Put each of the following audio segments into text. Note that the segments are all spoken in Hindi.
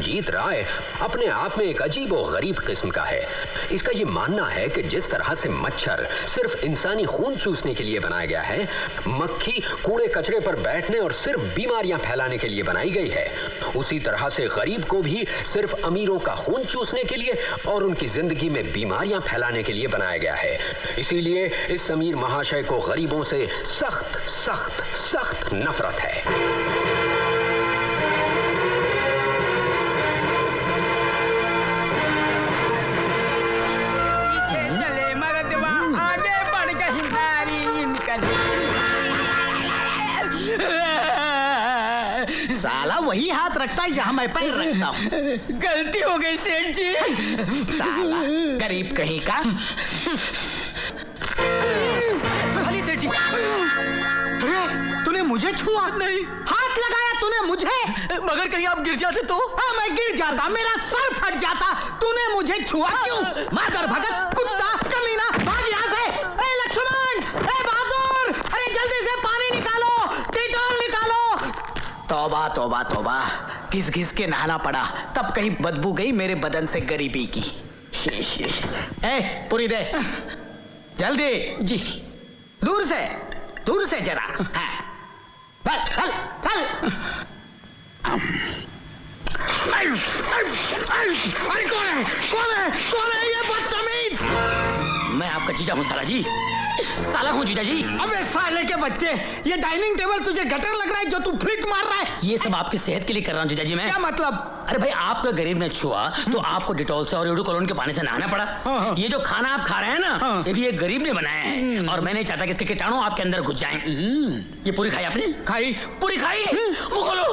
रणजीत राय अपने आप में एक अजीब और गरीब किस्म का है। इसका ये मानना है कि जिस तरह से मच्छर सिर्फ इंसानी खून चूसने के लिए बनाया गया है, मक्खी कूड़े कचरे पर बैठने और सिर्फ बीमारियां फैलाने के लिए बनाई गई है, उसी तरह से गरीब को भी सिर्फ अमीरों का खून चूसने के लिए और उनकी जिंदगी में बीमारियां फैलाने के लिए बनाया गया है। इसीलिए इस अमीर महाशय को गरीबों से सख्त सख्त सख्त नफरत है। साला वही हाथ रखता है जहां मैं पैर रखता हूँ। गलती हो गई सेठ जी। साला गरीब कहीं का। सेठ जी, अरे तूने मुझे छुआ? नहीं। हाथ लगाया तूने मुझे? मगर कहीं आप गिर जाते तो? हाँ मैं गिर जाता, मेरा सर फट जाता। तूने मुझे छुआ क्यों? मादर भगत, कुत्ता, कमीना, भाग यहाँ से। ए लक्ष्मण, ए बहादुर, अरे जल्दी से पानी निकालो, डेटॉल निकालो। तौबा तौबा तौबा, घिस घिस के नहाना पड़ा, तब कहीं बदबू गई मेरे बदन से गरीबी की। ए पूरी दे जल्दी। जी। दूर से जरा। हाँ। चल चल। कौन है ये बदतमीज? मैं आपका जीजा हूँ साला जी। साला हूँ जीजा जी। अबे साले के बच्चे, ये डाइनिंग टेबल तुझे गटर लग रहा है जो तू फ्लिक मार रहा है? ये सब आपकी सेहत के लिए कर रहा हूँ जीजा जी मैं। क्या मतलब? अरे भाई आपका गरीब ने छुआ तो आपको डिटॉल से और एडुकोलोन के पानी से नहाना पड़ा। हाँ। ये जो खाना आप खा रहे हैं ना, ये भी एक गरीब ने बनाया है और मैं नहीं चाहता कि इसके कीटाणु आपके अंदर घुस जाएं। ये पूरी खाई आपने? खाई। पूरी खाई? मुंह खोलो।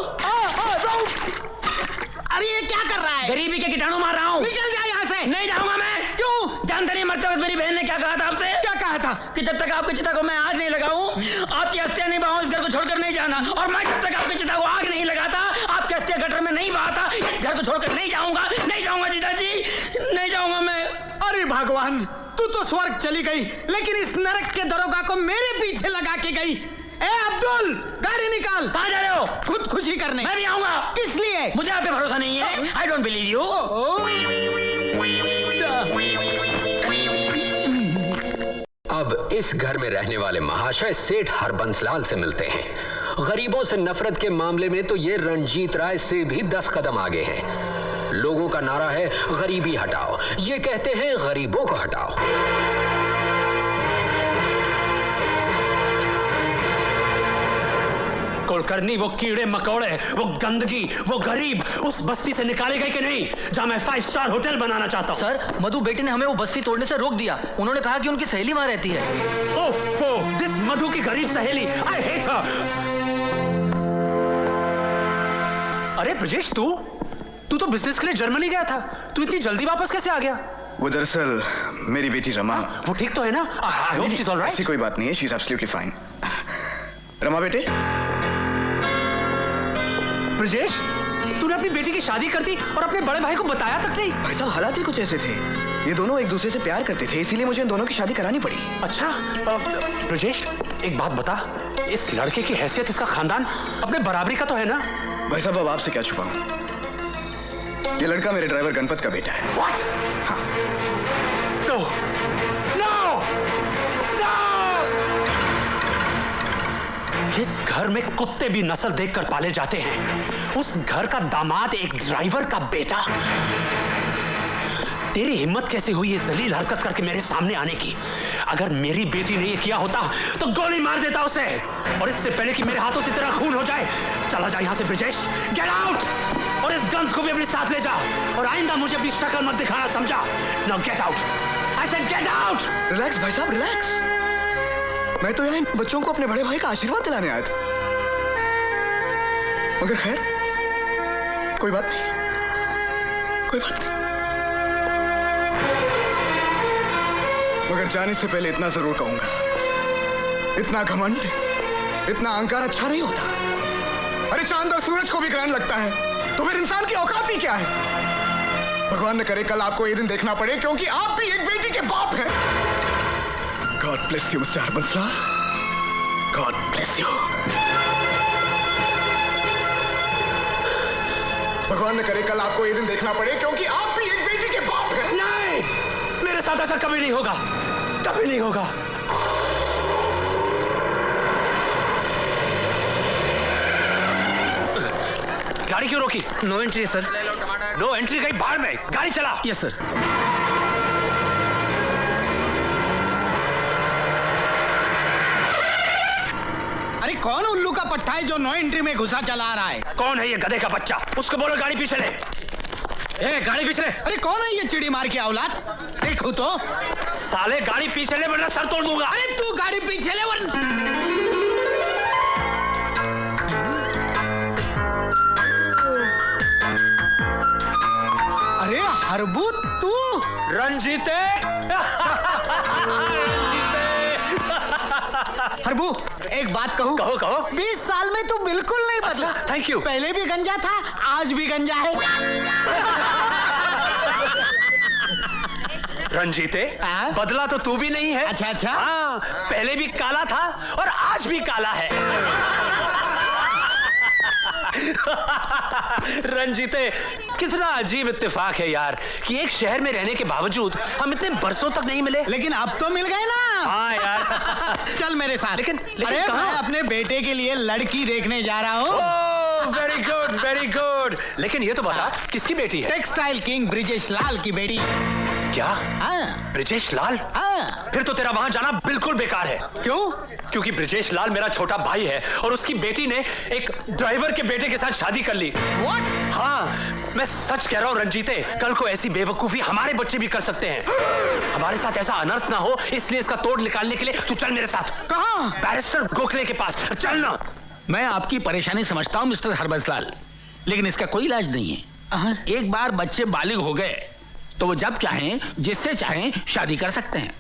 अरे ये क्या कर रहा है? गरीबी के कीटाणु मार रहा हूँ। निकल जा यहाँ से। नहीं जाऊंगा मैं। क्यों? जानते नहीं मरते वक्त मेरी बहन ने क्या कहा था आपसे? क्या कहा था? कि जब तक आपकी चिता को मैं आग नहीं लगाऊं, आपकी अस्थियां नहीं बहाऊं, इस घर को छोड़कर नहीं जाना। और मैं जब तक आपकी चिता को आग नहीं लगाता, आपकी अस्थियां गटर में नहीं बहाता, इस घर को छोड़कर नहीं जाऊंगा। नहीं जाऊंगा जीजा जी, नहीं जाऊंगा मैं। अरे भगवान, तू तो स्वर्ग चली गई, लेकिन इस नरक के दरोगा को मेरे पीछे लगा के गई। ए अब्दुल, गाड़ी निकाल। कहाँ जा रहे हो? खुद खुशी करने। मैं भी आऊंगा। किस लिए? मुझे आप पे भरोसा नहीं है। I don't believe you. अब इस घर में रहने वाले महाशय सेठ हरबंसलाल से मिलते हैं। गरीबों से नफरत के मामले में तो ये रणजीत राय से भी 10 कदम आगे हैं। लोगों का नारा है गरीबी हटाओ, ये कहते हैं गरीबों को हटाओ। कुलकर्णी, वो कीड़े मकोड़े, वो गंदगी, वो गरीब उस बस्ती से निकाले गए कि नहीं जहां मैं 5 स्टार होटल बनाना चाहता हूं? सर, मधु बेटे ने हमें वो बस्ती तोड़ने से रोक दिया। उन्होंने कहा कि उनकी सहेली वहां रहती है। ओफो, दिस मधु की गरीब सहेली, आई हेट हर। अरे ब्रजेश, तू तो बिजनेस के लिए जर्मनी गया था, तू इतनी जल्दी वापस कैसे आ गया? वो दरअसल मेरी बेटी रमा। वो ठीक तो है ना? I hope she's all right? ऐसी कोई बात नहीं है, she is absolutely fine. Rama बेटे। ब्रजेश, तूने अपनी बेटी की शादी कर दी और अपने बड़े भाई को बताया तक नहीं? भाई साहब, हालात ही कुछ ऐसे थे, ये दोनों एक दूसरे से प्यार करते थे, इसीलिए मुझे इन दोनों की शादी करानी पड़ी। अच्छा, ब्रजेश एक बात बता, इस लड़के की हैसियत, इसका खानदान अपने बराबरी का तो है ना? भाई साहब, अब आपसे क्या छुपाऊं, ये लड़का मेरे ड्राइवर गणपत का बेटा है। What? हाँ। No! No! No! जिस घर में कुत्ते भी नस्ल देखकर पाले जाते हैं, उस घर का दामाद एक ड्राइवर का बेटा। तेरी हिम्मत कैसे हुई ये जलील हरकत करके मेरे सामने आने की? अगर मेरी बेटी ने ये किया होता तो गोली मार देता उसे, और इससे पहले कि मेरे हाथों से तेरा खून हो जाए। चला जा यहां से ब्रजेश, गेट आउट, और इस गंध को भी अपने साथ ले जा, और आइंदा मुझे अपनी शक्ल मत दिखाना, समझा? Now get out, I said get out. Relax भाई साहब, रिलैक्स। मैं तो यहाँ इन बच्चों को अपने बड़े भाई का आशीर्वाद दिलाने आया था, मगर खैर कोई बात नहीं, कोई बात नहीं। मगर जाने से पहले इतना जरूर कहूंगा, इतना घमंड, इतना अहंकार अच्छा नहीं होता। अरे चांद और सूरज को भी ग्रहण लगता है, तो फिर इंसान की औकात ही क्या है? भगवान न करे कल आपको ये दिन देखना पड़े, क्योंकि आप भी एक बेटी के बाप हैं। God bless you mister Harbanslal, God bless you. भगवान न करे कल आपको ये दिन देखना पड़े, क्योंकि आप भी एक बेटी के बाप हैं। नहीं, मेरे साथ ऐसा कभी नहीं होगा, कभी नहीं होगा। गाड़ी क्यों रोकी? No entry sir. No entry कहीं बाहर में, गाड़ी चला। Yes sir. अरे कौन उल्लू का पट्टा है जो नो एंट्री में घुसा चला रहा है? कौन है ये गधे का बच्चा? उसको बोलो गाड़ी पीछे ले। ए, गाड़ी पीछे ले। अरे कौन है ये चिड़ी मार के औलाद? देखो तो। साले गाड़ी पीछे ले वरना सर तोड़ दूंगा। अरे तू गाड़ी पीछे ले वरना। अरे हरबू तू। रंजीते। हरबू एक बात कहूँ? कहो कहो। 20 साल में तू बिल्कुल नहीं बदला। अच्छा, थैंक यू। पहले भी गंजा था, आज भी गंजा है। रंजीते, हाँ? बदला तो तू भी नहीं है। अच्छा अच्छा। हाँ, पहले भी काला था और आज भी काला है। रंजीते, कितना अजीब इत्तेफाक है यार कि एक शहर में रहने के बावजूद हम इतने बरसों तक नहीं मिले। लेकिन अब तो मिल गए ना। हाँ यार। चल मेरे साथ। लेकिन अरे कहाँ? मैं अपने बेटे के लिए लड़की देखने जा रहा हूँ। Very good very good. लेकिन ये तो बता, किसकी बेटी है? टेक्सटाइल किंग ब्रिजेश लाल की बेटी। क्या? हाँ ब्रिजेश लाल? हाँ। फिर तो तेरा वहां जाना बिल्कुल बेकार है। क्यों? क्योंकि ब्रिजेश लाल मेरा छोटा भाई है और उसकी बेटी ने एक ड्राइवर के बेटे के साथ शादी कर ली। What? हाँ, मैं सच कह रहा हूँ रंजीते, कल को ऐसी बेवकूफी हमारे बच्चे भी कर सकते हैं। हमारे साथ ऐसा अनर्थ ना हो, इसलिए इसका तोड़ निकालने के लिए तू चल मेरे साथ। कहाँ? बैरिस्टर गोखले के पास चल ना। मैं आपकी परेशानी समझता हूँ मिस्टर हरबंस लाल, लेकिन इसका कोई इलाज नहीं है। एक बार बच्चे बालिग हो गए तो वो जब चाहें जिससे चाहें शादी कर सकते हैं,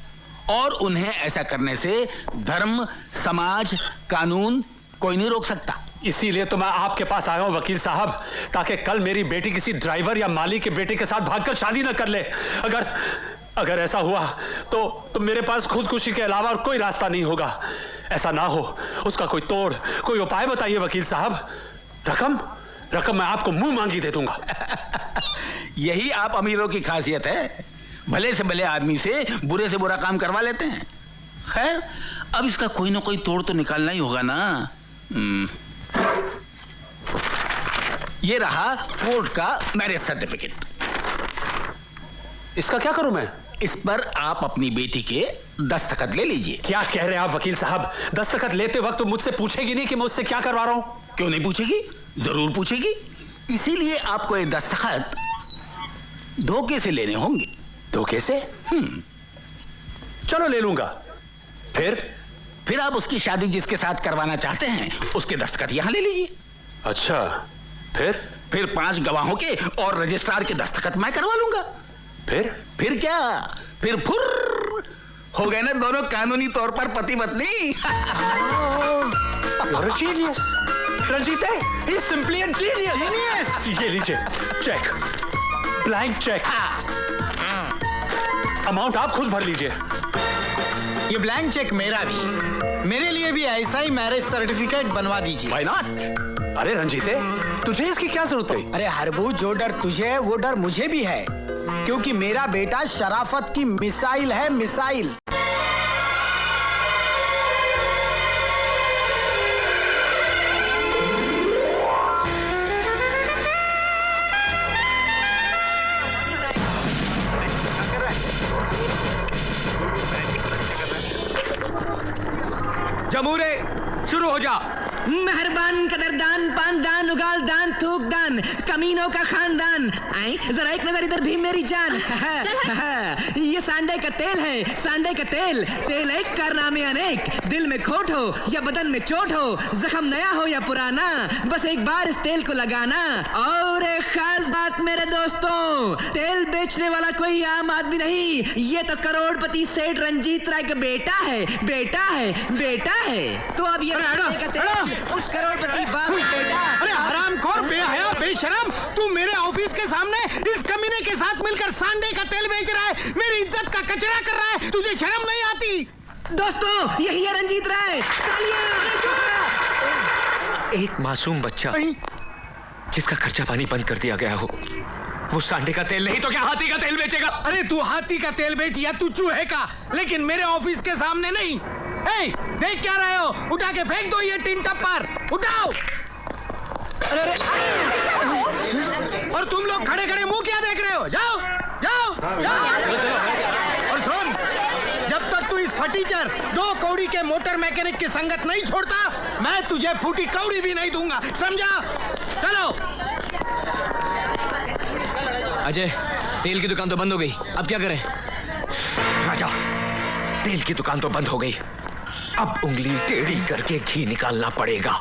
और उन्हें ऐसा करने से धर्म, समाज, कानून कोई नहीं रोक सकता। इसीलिए तो मैं आपके पास आया हूँ वकील साहब, ताकि कल मेरी बेटी किसी ड्राइवर या माली के बेटे के साथ भागकर शादी न कर ले। अगर ऐसा हुआ तो मेरे पास खुदकुशी के अलावा और कोई रास्ता नहीं होगा। ऐसा ना हो, उसका कोई तोड़, कोई उपाय बताइए वकील साहब। रकम मैं आपको मुंह मांगी दे दूंगा। यही आप अमीरों की खासियत है, भले से भले आदमी से बुरे से बुरा काम करवा लेते हैं। खैर, अब इसका कोई ना कोई तोड़ तो निकालना ही होगा ना। ये रहा कोर्ट का मैरिज सर्टिफिकेट। इसका क्या करूं मैं? इस पर आप अपनी बेटी के दस्तखत ले लीजिए। क्या कह रहे हैं आप वकील साहब? दस्तखत लेते वक्त तो मुझसे पूछेगी नहीं कि मैं उससे क्या करवा रहा हूं? क्यों नहीं पूछेगी? जरूर पूछेगी। इसीलिए आपको ये दस्तखत धोखे से लेने होंगे। धोखे से? चलो ले लूंगा। फिर आप उसकी शादी जिसके साथ करवाना चाहते हैं उसके दस्तखत यहां ले लीजिए। अच्छा, फिर 5 गवाहों के और रजिस्ट्रार के दस्तखत मैं करवा लूंगा। फिर क्या? फिर फुर्र हो गए ना दोनों कानूनी तौर पर पति पत्नी। You're a genius. रंजीते, he's simply a genius. ये लीजिए, चेक, ब्लैंक चेक। अमाउंट आप खुद भर लीजिए। ये ब्लैंक चेक मेरा भी। मेरे लिए भी ऐसा ही मैरिज सर्टिफिकेट बनवा दीजिए। Why not? अरे रंजीते, तुझे इसकी क्या जरूरत पड़ी? अरे हरबू, जो डर तुझे है वो डर मुझे भी है, क्योंकि मेरा बेटा शराफत की मिसाइल है, मिसाइल। जमूरे शुरू हो जा। मेहरबान, कदरदान, पानदान, उगाल दान, थूक दान, कमीनों का खानदान। आए जरा एक नजर इधर भी मेरी जान। ये सांडे का तेल है, सांडे का तेल। तेल एक, कारनामे अनेक। दिल में खोट हो या बदन में चोट हो, जख्म नया हो या पुराना, बस एक बार इस तेल को लगाना। और एक खास बात मेरे दोस्तों, तेल बेचने वाला कोई आम आदमी नहीं, ये तो करोड़पति सेठ रंजीत राय का बेटा है, बेटा है, बेटा है। तो अब ये उस करोड़पति बाप का बेटा। अरे हरामखोर, बेहया, बेशरम, तू मेरे ऑफिस के सामने इस कमीने के साथ मिलकर सांडे का तेल बेच रहा है, मेरी इज्जत का कचरा कर रहा है। तुझे शर्म नहीं आती? दोस्तों, यही है रंजीत राय। तालियां। एक मासूम बच्चा जिसका खर्चा पानी बंद कर दिया गया हो, वो सांडे का तेल नहीं तो क्या हाथी का तेल बेचेगा? अरे तू हाथी का तेल बेच या तू चूहे का, लेकिन मेरे ऑफिस के सामने नहीं। ए, देख क्या रहे हो? उठा के फेंक दो ये टिन टप्पर, उठाओ। अरे और तुम लोग खड़े खड़े मुंह क्या देख रहे हो? जाओ जाओ जाओ। और सुन, जब तक तू इस फटीचर 2 कौड़ी के मोटर मैकेनिक की संगत नहीं छोड़ता, मैं तुझे फूटी कौड़ी भी नहीं दूंगा, समझा? चलो। अजय, तेल की दुकान तो बंद हो गई, अब क्या करें? राजा, तेल की दुकान तो बंद हो गई, अब उंगली टेढ़ी करके घी निकालना पड़ेगा।